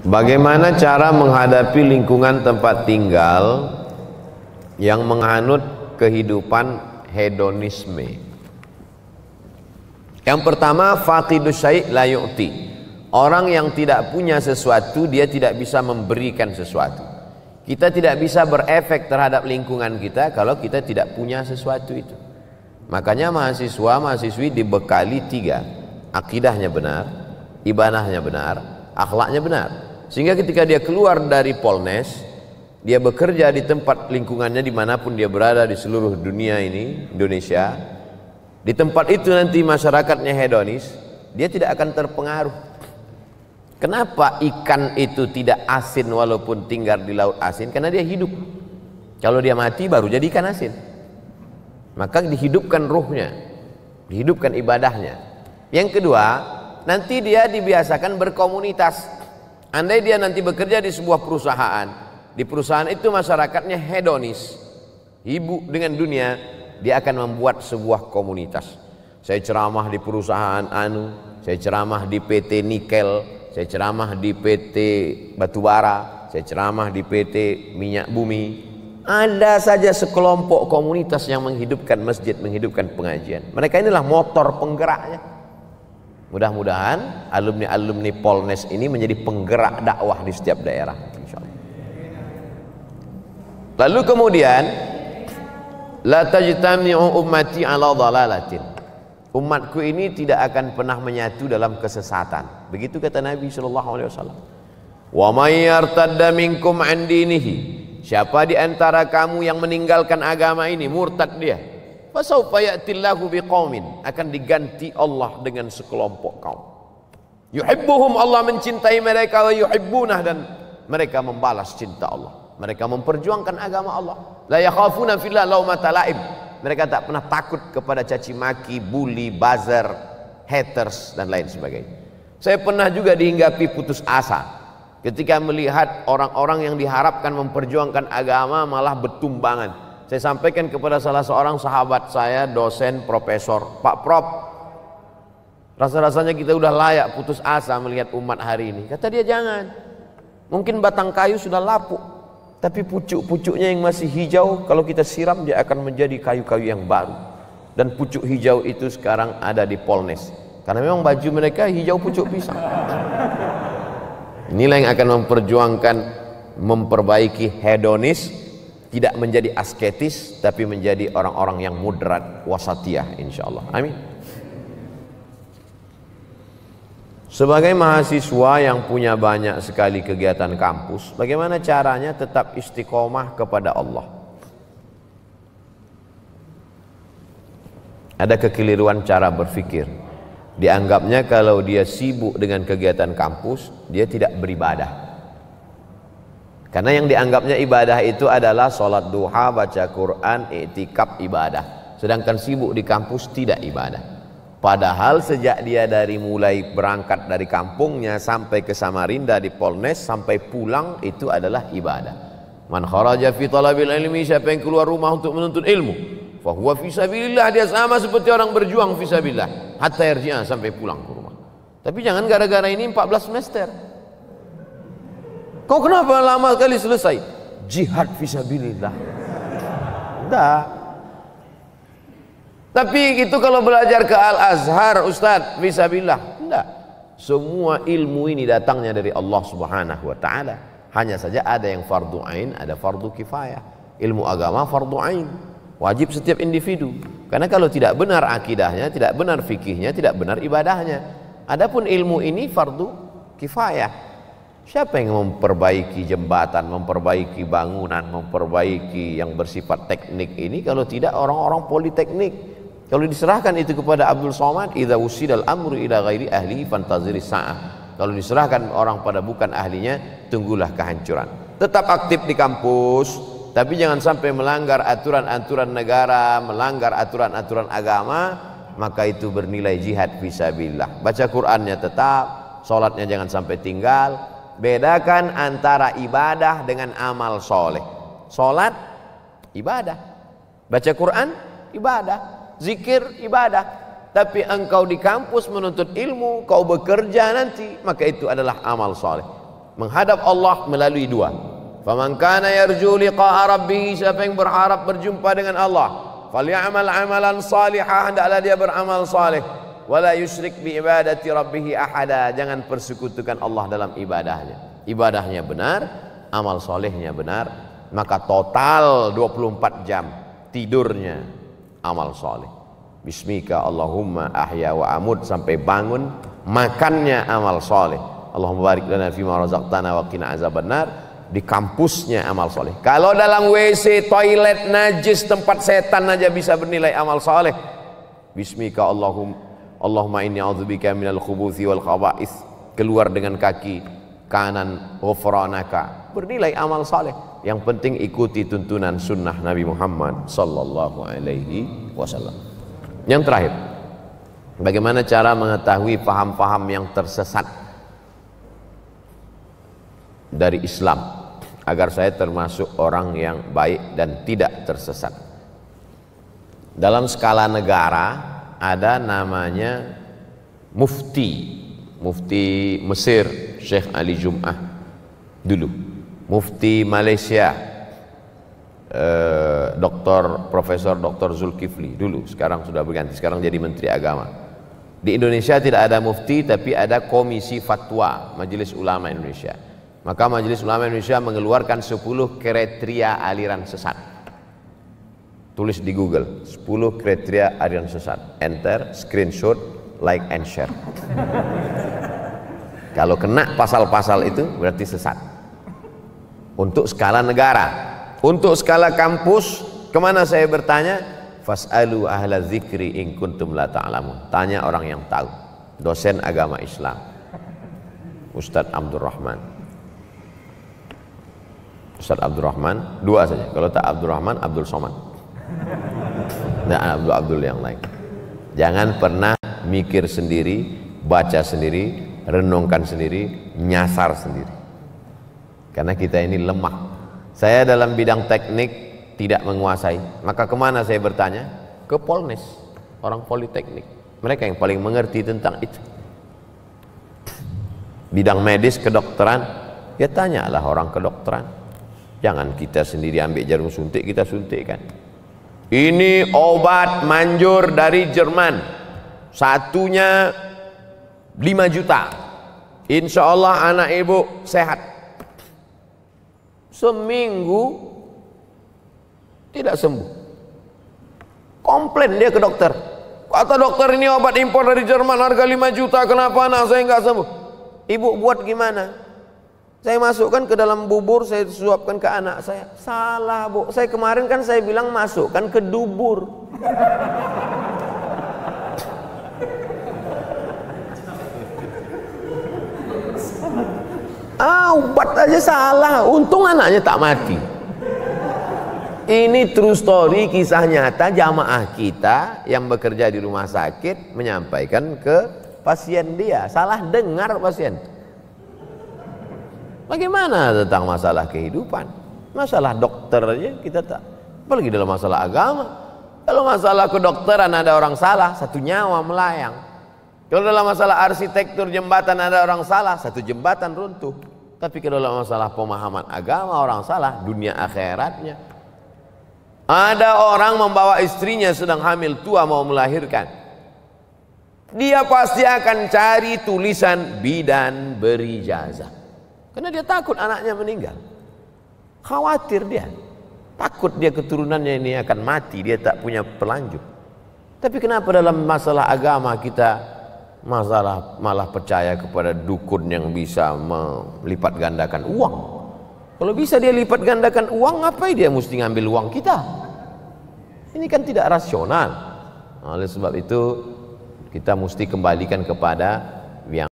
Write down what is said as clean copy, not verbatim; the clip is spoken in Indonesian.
Bagaimana cara menghadapi lingkungan tempat tinggal yang menganut kehidupan hedonisme? Yang pertama, faqidus syai' la yu'ti. Orang yang tidak punya sesuatu, dia tidak bisa memberikan sesuatu. Kita tidak bisa berefek terhadap lingkungan kita kalau kita tidak punya sesuatu itu. Makanya mahasiswa, mahasiswi dibekali 3. Akidahnya benar, ibadahnya benar, akhlaknya benar. Sehingga ketika dia keluar dari Polnes, dia bekerja di tempat lingkungannya dimanapun dia berada di seluruh dunia ini, Indonesia, di tempat itu nanti masyarakatnya hedonis, dia tidak akan terpengaruh. Kenapa ikan itu tidak asin walaupun tinggal di laut asin? Karena dia hidup. Kalau dia mati baru jadi ikan asin. Maka dihidupkan ruhnya, dihidupkan ibadahnya. Yang kedua, nanti dia dibiasakan berkomunitas. Andai dia nanti bekerja di sebuah perusahaan, di perusahaan itu masyarakatnya hedonis, sibuk dengan dunia, dia akan membuat sebuah komunitas. Saya ceramah di perusahaan anu, saya ceramah di PT Nikel, saya ceramah di PT Batubara, saya ceramah di PT Minyak Bumi. Ada saja sekelompok komunitas yang menghidupkan masjid, menghidupkan pengajian. Mereka inilah motor penggeraknya. Mudah-mudahan alumni-alumni Polnes ini menjadi penggerak dakwah di setiap daerah, insyaallah. Lalu kemudian, la tajtami'u ummati 'ala dhalalatin. Umatku ini tidak akan pernah menyatu dalam kesesatan. Begitu kata Nabi sallallahu alaihi wasallam. Wa may yartadda minkum 'an dinihi. Siapa di antara kamu yang meninggalkan agama ini, murtad dia, fasawfa ya'tillahu biqaumin, akan diganti Allah dengan sekelompok kaum. Yuhibbuhum, Allah mencintai mereka, wa yuhibbunah, dan mereka membalas cinta Allah. Mereka memperjuangkan agama Allah. La yakhafuna fillah laumata laim. Mereka tak pernah takut kepada caci maki, bully, buzzer, haters dan lain sebagainya. Saya pernah juga dihinggapi putus asa ketika melihat orang-orang yang diharapkan memperjuangkan agama malah bertumbangan. Saya sampaikan kepada salah seorang sahabat saya, dosen, profesor, Pak Prof, rasa-rasanya kita udah layak putus asa melihat umat hari ini. Kata dia, jangan. Mungkin batang kayu sudah lapuk, tapi pucuk-pucuknya yang masih hijau, kalau kita siram dia akan menjadi kayu-kayu yang baru. Dan pucuk hijau itu sekarang ada di Polnes, karena memang baju mereka hijau pucuk pisang. Inilah yang akan memperjuangkan, memperbaiki hedonis, tidak menjadi asketis, tapi menjadi orang-orang yang moderat, wasatiyah, insyaallah. Amin. Sebagai mahasiswa yang punya banyak sekali kegiatan kampus, bagaimana caranya tetap istiqomah kepada Allah? Ada kekeliruan cara berpikir. Dianggapnya kalau dia sibuk dengan kegiatan kampus, dia tidak beribadah. Karena yang dianggapnya ibadah itu adalah sholat duha, baca Quran, i'tikaf, ibadah. Sedangkan sibuk di kampus tidak ibadah. Padahal sejak dia dari mulai berangkat dari kampungnya sampai ke Samarinda di Polnes sampai pulang itu adalah ibadah. Man kharaja fi talabil ilmi, siapa yang keluar rumah untuk menuntut ilmu, fa huwa fi sabilillah, dia sama seperti orang berjuang fi sabilillah hatta yarji'a, sampai pulang ke rumah. Tapi jangan gara-gara ini 14 semester. Kau kenapa lama kali selesai? Jihad fisabilillah. Enggak. Tapi itu kalau belajar ke Al-Azhar, Ustadz, fisabilillah. Enggak. Semua ilmu ini datangnya dari Allah Subhanahu wa taala. Hanya saja ada yang fardu ain, ada fardu kifayah. Ilmu agama fardu ain, wajib setiap individu. Karena kalau tidak benar akidahnya, tidak benar fikihnya, tidak benar ibadahnya. Adapun ilmu ini fardu kifayah. Siapa yang memperbaiki jembatan, memperbaiki bangunan, memperbaiki yang bersifat teknik ini kalau tidak orang-orang politeknik? Kalau diserahkan itu kepada Abdul Somad, idza usidal amru ila ghairi ahlihi fantaziri sa'ah. Kalau diserahkan orang pada bukan ahlinya, tunggulah kehancuran. Tetap aktif di kampus, tapi jangan sampai melanggar aturan-aturan negara, melanggar aturan-aturan agama, maka itu bernilai jihad fisabilillah. Baca Qur'annya tetap, sholatnya jangan sampai tinggal. Bedakan antara ibadah dengan amal soleh. Sholat, ibadah. Baca Quran, ibadah. Zikir, ibadah. Tapi engkau di kampus menuntut ilmu, kau bekerja nanti, maka itu adalah amal soleh. menghadap Allah melalui dua. Faman kana yarju liqa'a rabbih, siapa yang berharap berjumpa dengan Allah, falyamal amalan salihah, hendaklah dia beramal saleh, wala yusyrik bi ibadati rabbih ahada, jangan persekutukan Allah dalam ibadahnya. Ibadahnya benar, amal solehnya benar, maka total 24 jam tidurnya amal soleh. Bismika Allahumma ahya wa amut, sampai bangun makannya amal soleh. Allahumma barik lana fima razaqtana wa qina azabannar, di kampusnya amal soleh. Kalau dalam WC, toilet najis, tempat setan aja bisa bernilai amal soleh. Bismika Allahumma inni a'udzubika minal khubuthi wal khaba'ith, keluar dengan kaki kanan, ghufranaka, bernilai amal soleh. Yang penting ikuti tuntunan sunnah Nabi Muhammad sallallahu alaihi wasallam. Yang terakhir, bagaimana cara mengetahui paham-paham yang tersesat dari Islam agar saya termasuk orang yang baik dan tidak tersesat? Dalam skala negara ada namanya mufti Mesir Syekh Ali Jum'ah dulu, mufti Malaysia Profesor Dr. Zulkifli dulu, sekarang sudah berganti, sekarang jadi Menteri Agama. Di Indonesia tidak ada mufti, tapi ada Komisi Fatwa Majelis Ulama Indonesia. Maka Majelis Ulama Indonesia mengeluarkan 10 kriteria aliran sesat. Tulis di Google 10 kriteria aliran sesat, enter, screenshot, like and share. Kalau kena pasal-pasal itu berarti sesat. Untuk skala negara. Untuk skala kampus, kemana saya bertanya? Fas'alu ahla dzikri in kuntum la ta'lamun. Tanya orang yang tahu. Dosen agama Islam, Ustadz Abdurrahman. Ustadz Abdurrahman, dua saja. Kalau tak Abdurrahman, Abdul Somad. Dan Abdul yang lain. Jangan pernah mikir sendiri, baca sendiri, renungkan sendiri, nyasar sendiri. Karena kita ini lemah. Saya dalam bidang teknik tidak menguasai, maka kemana saya bertanya? Ke Polnes, orang politeknik. Mereka yang paling mengerti tentang itu. Bidang medis, kedokteran, ya tanyalah orang kedokteran. Jangan kita sendiri ambil jarum suntik, kita suntikkan. Ini obat manjur dari Jerman, satunya 5 juta. Insya Allah anak ibu sehat. Seminggu tidak sembuh. Komplain dia ke dokter. Kata dokter, ini obat impor dari Jerman harga 5 juta, kenapa anak saya nggak sembuh? Ibu buat gimana? Saya masukkan ke dalam bubur, saya suapkan ke anak saya. Salah bu, saya kemarin kan saya bilang masukkan ke dubur. Obat aja salah, untung anaknya tak mati. Ini true story, kisah nyata jamaah kita yang bekerja di rumah sakit menyampaikan ke pasien dia. Salah dengar pasien. Bagaimana tentang masalah kehidupan? Masalah dokter aja kita tak, apalagi dalam masalah agama. Kalau masalah kedokteran ada orang salah, satu nyawa melayang. Kalau dalam masalah arsitektur jembatan ada orang salah, satu jembatan runtuh. Tapi kalau dalam masalah pemahaman agama orang salah, dunia akhiratnya. Ada orang membawa istrinya sedang hamil tua mau melahirkan. Dia pasti akan cari tulisan bidan beri jazah. Karena dia takut anaknya meninggal. Khawatir dia. Takut dia keturunannya ini akan mati, dia tak punya pelanjut. Tapi kenapa dalam masalah agama kita malah percaya kepada dukun yang bisa melipat gandakan uang? Kalau bisa dia lipat gandakan uang, ngapain dia mesti ngambil uang kita? Ini kan tidak rasional. Oleh sebab itu kita mesti kembalikan kepada yang